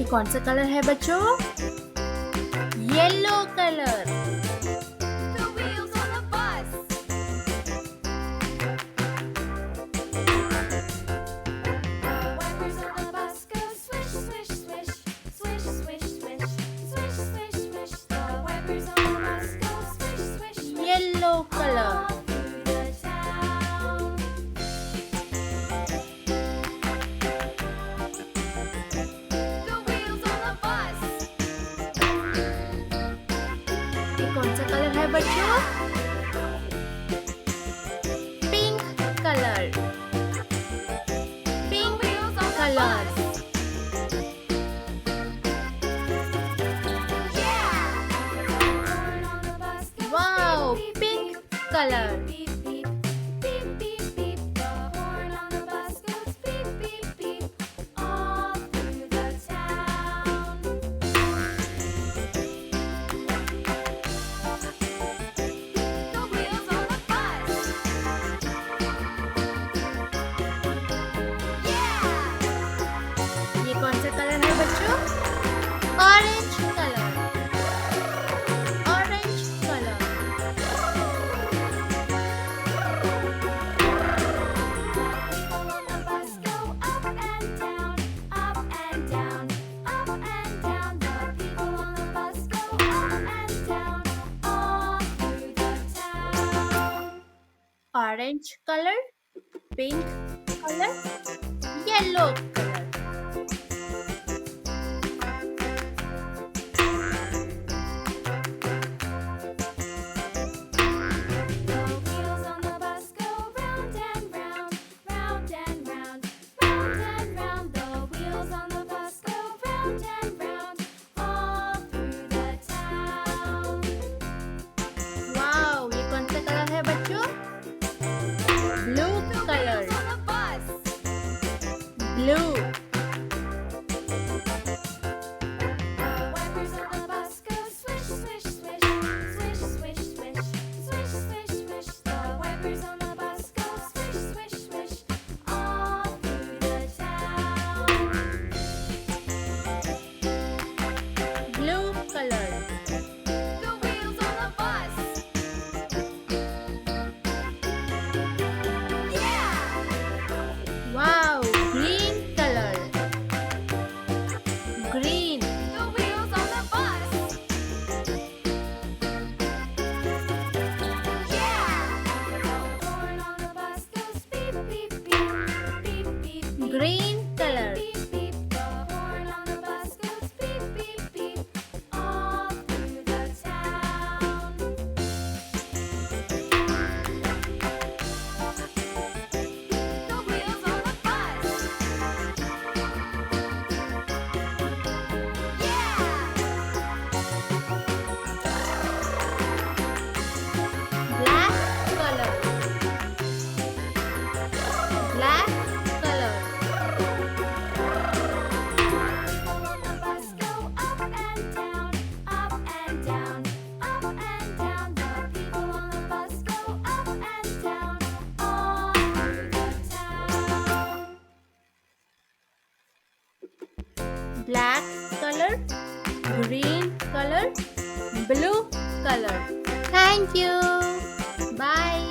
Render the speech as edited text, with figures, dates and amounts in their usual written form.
कौन सा कलर है बच्चों? Yellow colour. The wheels on the bus. The wipers on the bus go swish, swish, swish, swish, swish, swish, swish, swish, swish. The wipers on the bus go swish, swish, swish. Yellow colour. All through the town. The wheels on the bus. ये कौन सा colour है बच्चों? Pink colour. The pink wheels on the colour. bus. Yeah. Horn on the bus goes wow, beep, beep, pink beep. Colour. Beep, beep, beep, beep, beep. The horn on the bus goes beep, beep, beep, all through the town. The wheels on the bus. Yeah! ये कौन सा colour है बच्चों? Orange colour. Orange colour. People on the bus go up and down, up and down, up and down. The people on the bus go up and down, all through the town. Orange colour, pink colour, yellow colour. The wheels on the bus go round and round, round and round, round and round. The wheels on the bus go round and round, all through the town. Wow, ये कौन सा colour है बच्चों? Blue The colour. wheels on the bus. Blue. The wipers on the bus go swish, swish, swish, swish, swish, swish, swish, swish, swish. The wipers on the bus go swish, swish, swish, all through the town. Blue colour. The wheels on the bus. Yeah! Wow, green colour. Green. The wheels on the bus. Yeah! The horn on the bus goes beep, beep, beep, beep, beep, beep. Green colour. Beep, beep, the horn on the bus goes beep, beep, beep, all through the town. The wheels on the bus. Yeah! Black colour. Black colour. People on the bus go up and down, up and down, up and down. The people on the bus go up and down, all through the town. Black colour, green colour, blue colour. Thank you. Bye.